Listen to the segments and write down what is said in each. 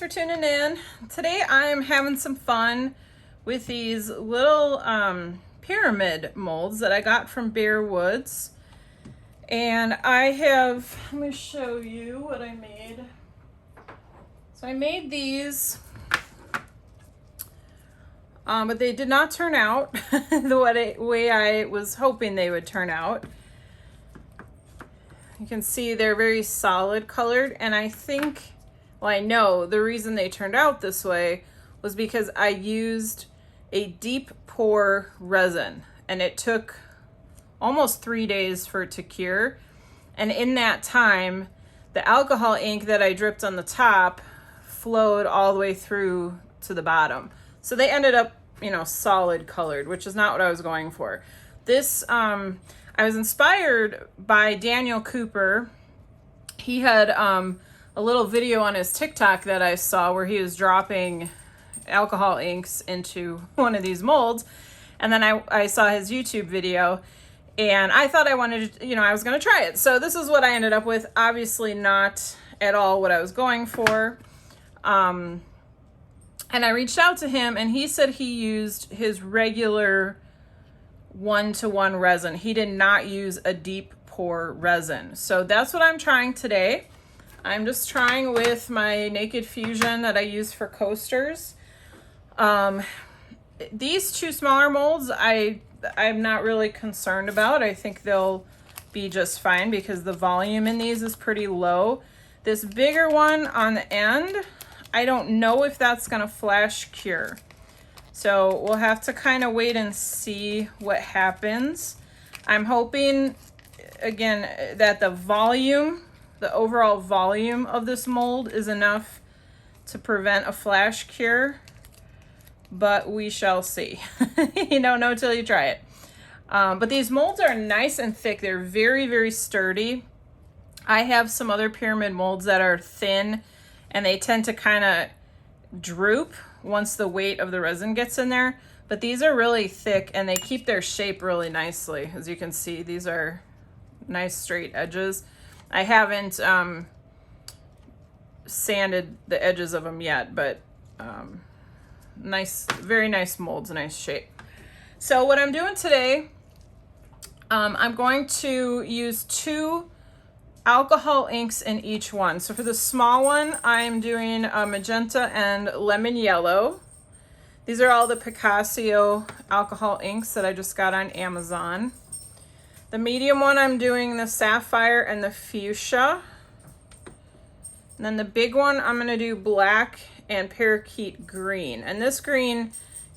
for tuning in. Today I'm having some fun with these little pyramid molds that I got from Bear Woods. And let me show you what I made. So I made these, but they did not turn out the way I was hoping they would turn out. You can see they're very solid colored, and I know the reason they turned out this way was because I used a deep pour resin, and it took almost 3 days for it to cure. And in that time, the alcohol ink that I dripped on the top flowed all the way through to the bottom. So they ended up, solid colored, which is not what I was going for. This, I was inspired by Daniel Cooper. He had a little video on his TikTok that I saw where he was dropping alcohol inks into one of these molds. And then I saw his YouTube video, and I thought I wanted to, I was going to try it. So this is what I ended up with. Obviously not at all what I was going for. And I reached out to him, and he said he used his regular 1-to-1 resin. He did not use a deep pour resin. So that's what I'm trying today. I'm just trying with my Naked Fusion that I use for coasters. These two smaller molds, I'm not really concerned about. I think they'll be just fine because the volume in these is pretty low. This bigger one on the end, I don't know if that's gonna flash cure. So we'll have to kind of wait and see what happens. I'm hoping, again, that the overall volume of this mold is enough to prevent a flash cure, but we shall see. You don't know till you try it. But these molds are nice and thick. They're very, very sturdy. I have some other pyramid molds that are thin, and they tend to kind of droop once the weight of the resin gets in there. But these are really thick, and they keep their shape really nicely. As you can see, these are nice straight edges. I haven't sanded the edges of them yet, but nice, very nice molds, nice shape. So what I'm doing today, I'm going to use 2 alcohol inks in each one. So for the small one, I'm doing a magenta and lemon yellow. These are all the Picasso alcohol inks that I just got on Amazon. The medium one, I'm doing the sapphire and the fuchsia. And then the big one, I'm gonna do black and parakeet green. And this green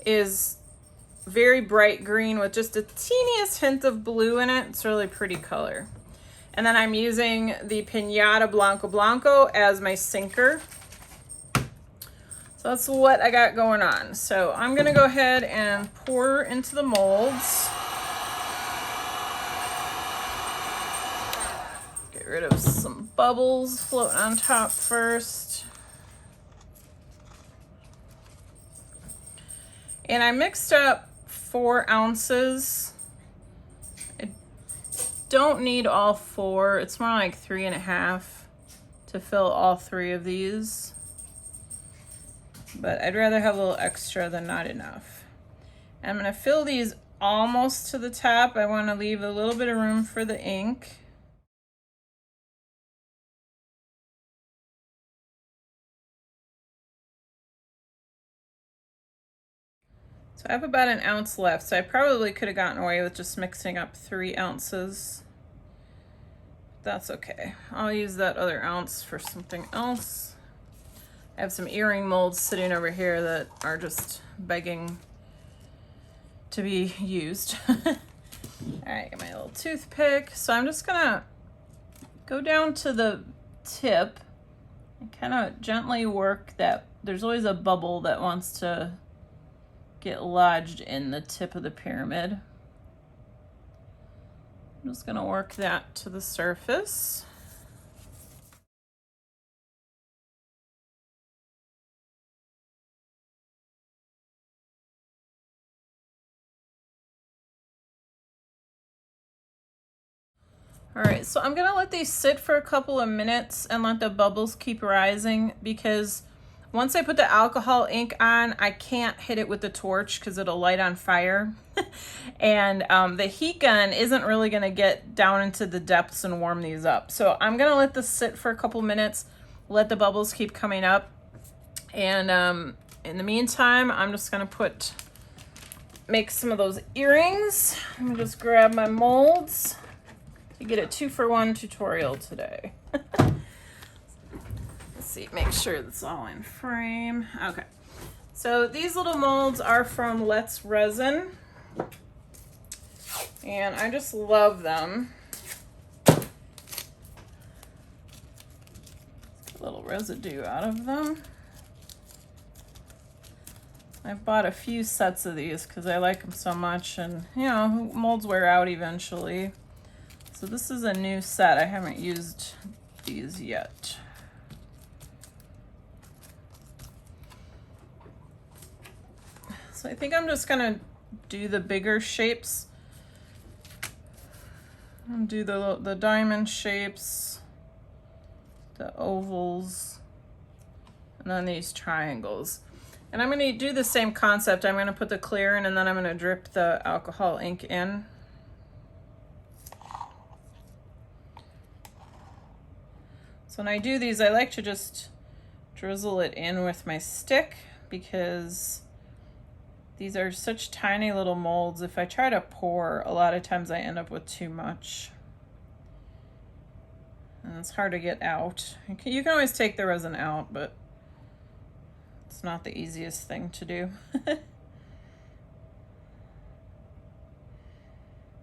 is very bright green with just a teeniest hint of blue in it. It's a really pretty color. And then I'm using the Pinata Blanco Blanco as my sinker. So that's what I got going on. So I'm gonna go ahead and pour into the molds. Get rid of some bubbles floating on top first. And I mixed up 4 ounces. Don't need all 4. It's more like 3.5 to fill all 3 of these. But I'd rather have a little extra than not enough. I'm gonna fill these almost to the top. I wanna leave a little bit of room for the ink. So I have about 1 ounce left, so I probably could have gotten away with just mixing up 3 ounces. That's okay. I'll use that other ounce for something else. I have some earring molds sitting over here that are just begging to be used. All right, got my little toothpick. So I'm just gonna go down to the tip and kind of gently work that. There's always a bubble that wants to get lodged in the tip of the pyramid. I'm just gonna work that to the surface. All right, so I'm gonna let these sit for a couple of minutes and let the bubbles keep rising, because once I put the alcohol ink on, I can't hit it with the torch because it'll light on fire. And the heat gun isn't really gonna get down into the depths and warm these up. So I'm gonna let this sit for a couple minutes, let the bubbles keep coming up. And in the meantime, I'm just gonna make some of those earrings. Let me just grab my molds. You get a 2-for-1 tutorial today. See, make sure it's all in frame. Okay, so these little molds are from Let's Resin, and I just love them. A little residue out of them. I've bought a few sets of these because I like them so much, and you know, molds wear out eventually. So this is a new set. I haven't used these yet. So I think I'm just gonna do the bigger shapes. And do the diamond shapes, the ovals, and then these triangles. And I'm gonna do the same concept. I'm gonna put the clear in, and then I'm gonna drip the alcohol ink in. So when I do these, I like to just drizzle it in with my stick because these are such tiny little molds. If I try to pour, a lot of times I end up with too much. And it's hard to get out. You can always take the resin out, but it's not the easiest thing to do. I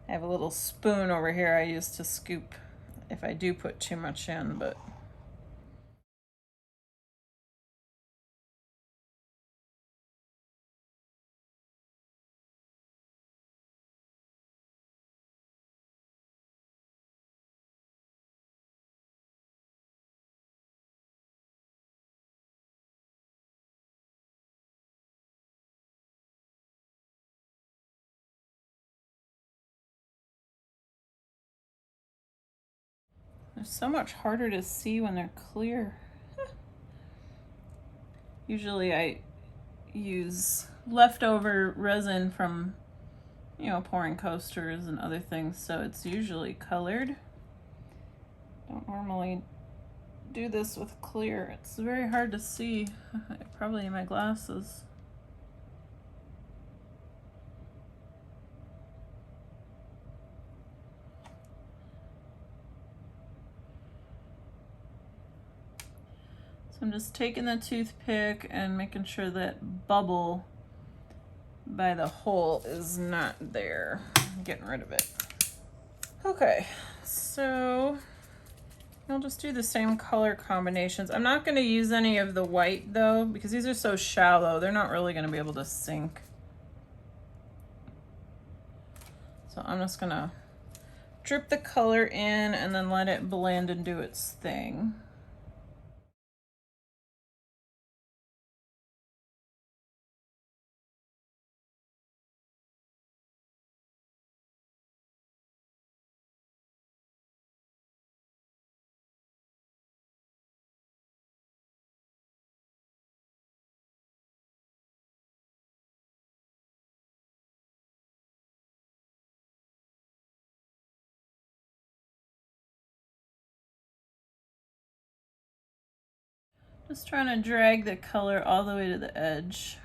have a little spoon over here I use to scoop if I do put too much in, but they're so much harder to see when they're clear. Usually I use leftover resin from, you know, pouring coasters and other things, so it's usually colored. Don't normally do this with clear. It's very hard to see, probably in my glasses. I'm just taking the toothpick and making sure that bubble by the hole is not there. I'm getting rid of it. Okay, so I'll just do the same color combinations. I'm not going to use any of the white though, because these are so shallow, they're not really going to be able to sink. So I'm just going to drip the color in and then let it blend and do its thing. Just trying to drag the color all the way to the edge.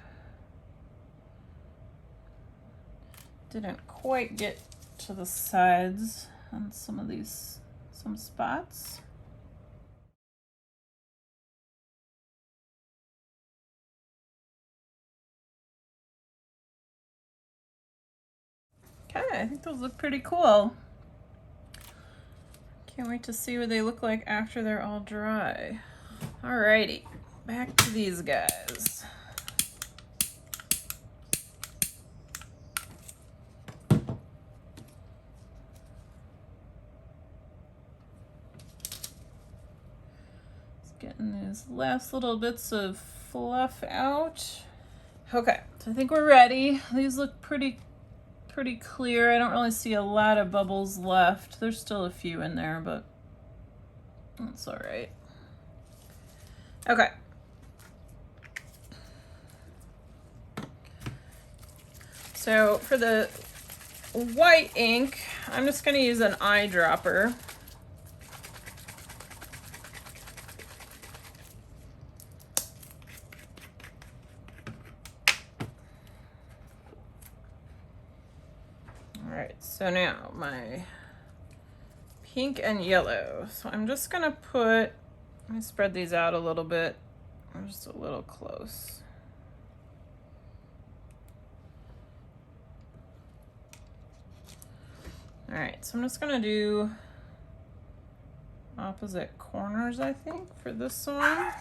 Didn't quite get to the sides on some of these, some spots. Okay, I think those look pretty cool. Can't wait to see what they look like after they're all dry. Alrighty, back to these guys. Just getting these last little bits of fluff out. Okay, so I think we're ready. These look pretty clear. I don't really see a lot of bubbles left. There's still a few in there, but that's all right. Okay. So for the white ink, I'm just going to use an eyedropper. All right, so now my pink and yellow. So I'm just going to let me spread these out a little bit. I'm just a little close. All right, so I'm just gonna do opposite corners, I think, for this one.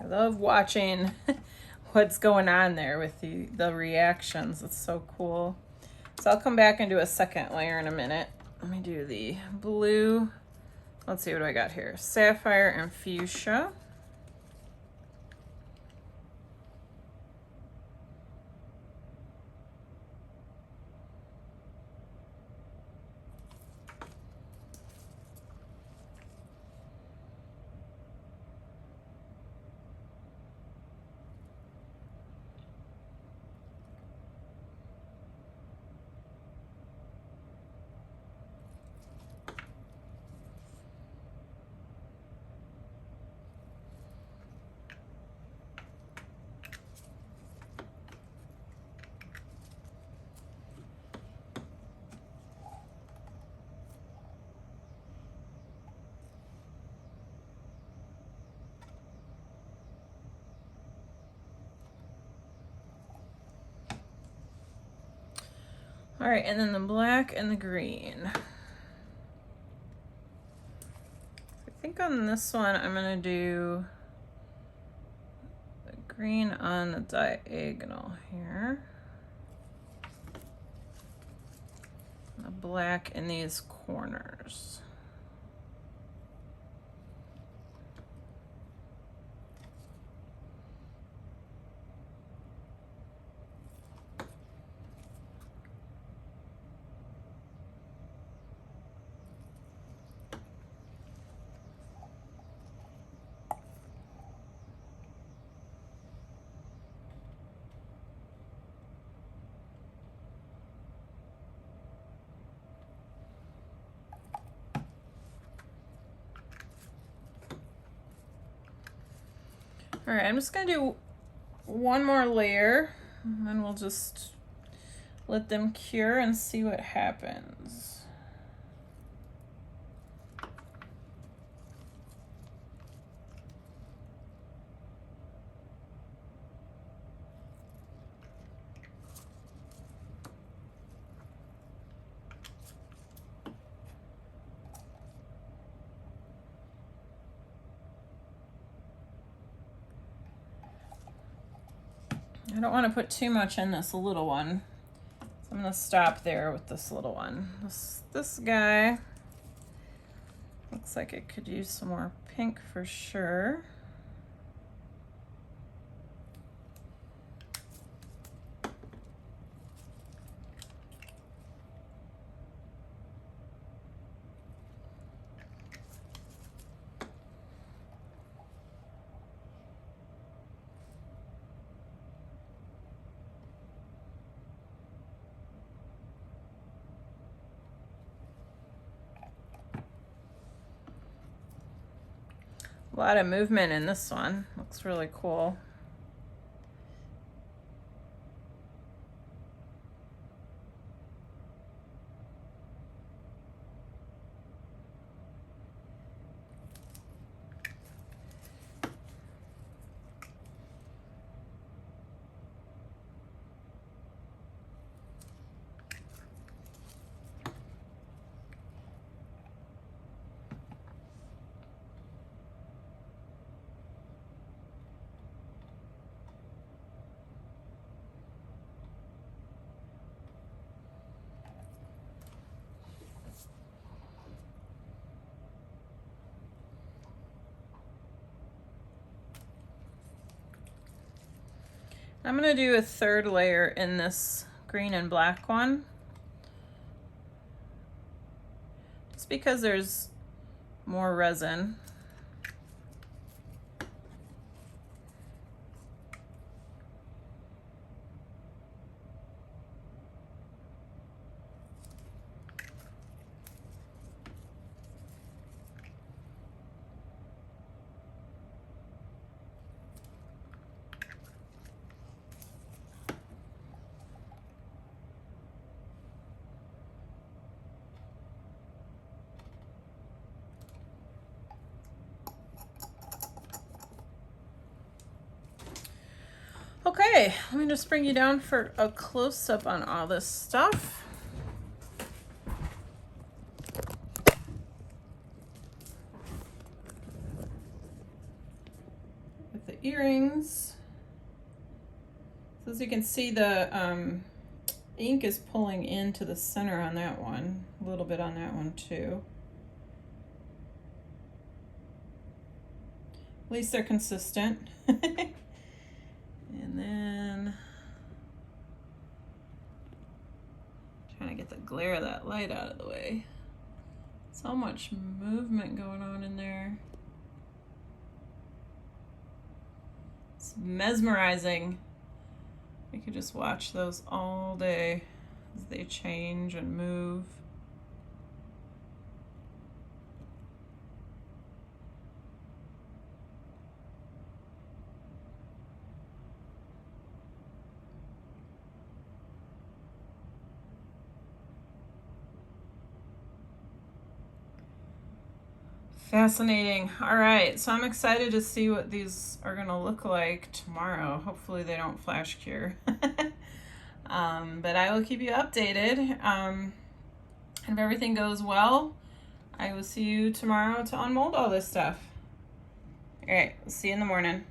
I love watching what's going on there with the reactions. It's so cool. So I'll come back and do a second layer in a minute. Let me do the blue. Let's see, what do I got here? Sapphire and fuchsia. All right, and then the black and the green. I think on this one, I'm gonna do the green on the diagonal here. The black in these corners. All right, I'm just gonna do one more layer and then we'll just let them cure and see what happens. I don't want to put too much in this little one, so I'm going to stop there with this little one. This guy looks like it could use some more pink for sure. A lot of movement in this one. Looks really cool. I'm gonna do a third layer in this green and black one, just because there's more resin. Okay, let me just bring you down for a close-up on all this stuff. With the earrings. So as you can see, the ink is pulling into the center on that one, a little bit on that one too. At least they're consistent. And then trying to get the glare of that light out of the way. So much movement going on in there. It's mesmerizing. You could just watch those all day as they change and move. Fascinating. All right, so I'm excited to see what these are gonna look like tomorrow. Hopefully they don't flash cure. But I will keep you updated. And if everything goes well, I will see you tomorrow to unmold all this stuff. All right, see you in the morning.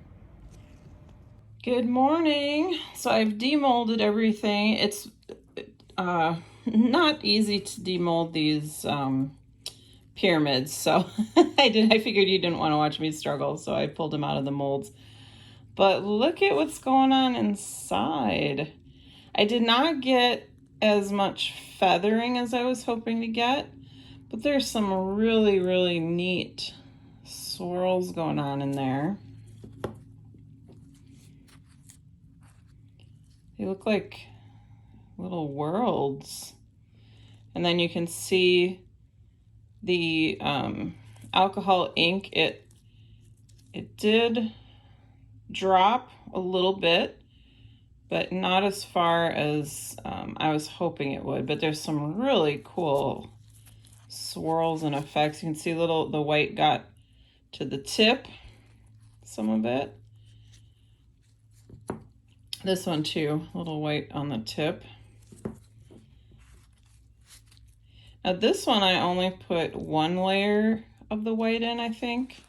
Good morning. So I've demolded everything. It's not easy to demold these pyramids, so I figured you didn't want to watch me struggle, so I pulled them out of the molds. But look at what's going on inside. I did not get as much feathering as I was hoping to get, but there's some really, really neat swirls going on in there. They look like little worlds. And then you can see the alcohol ink, it did drop a little bit, but not as far as I was hoping it would. But there's some really cool swirls and effects. You can see the white got to the tip, some of it. This one too, a little white on the tip. Now this one I only put one layer of the white in, I think.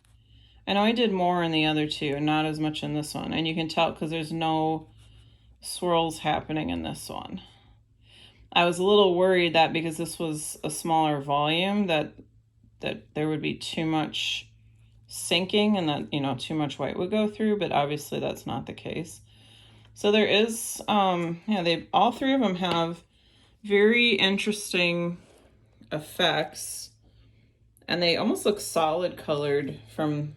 I know I did more in the other two, not as much in this one. And you can tell because there's no swirls happening in this one. I was a little worried that because this was a smaller volume that there would be too much sinking and that, you know, too much white would go through, but obviously that's not the case. So there is, all three of them have very interesting effects, and they almost look solid colored from,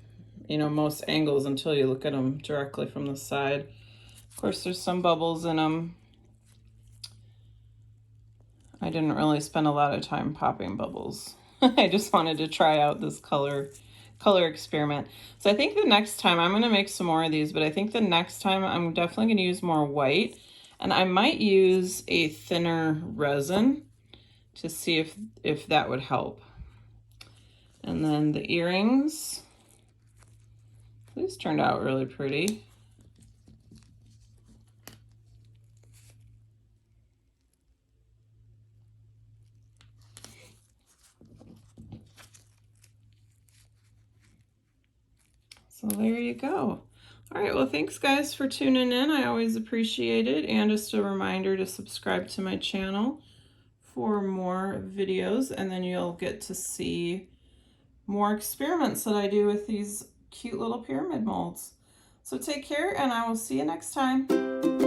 you know, most angles until you look at them directly from the side. Of course, there's some bubbles in them. I didn't really spend a lot of time popping bubbles. I just wanted to try out this color experiment. So I think the next time I'm going to make some more of these, but I think the next time I'm definitely going to use more white, and I might use a thinner resin to see if that would help. And then the earrings, these turned out really pretty. So there you go. All right, well, thanks guys for tuning in. I always appreciate it. And just a reminder to subscribe to my channel for more videos, and then you'll get to see more experiments that I do with these cute little pyramid molds. So take care, and I will see you next time.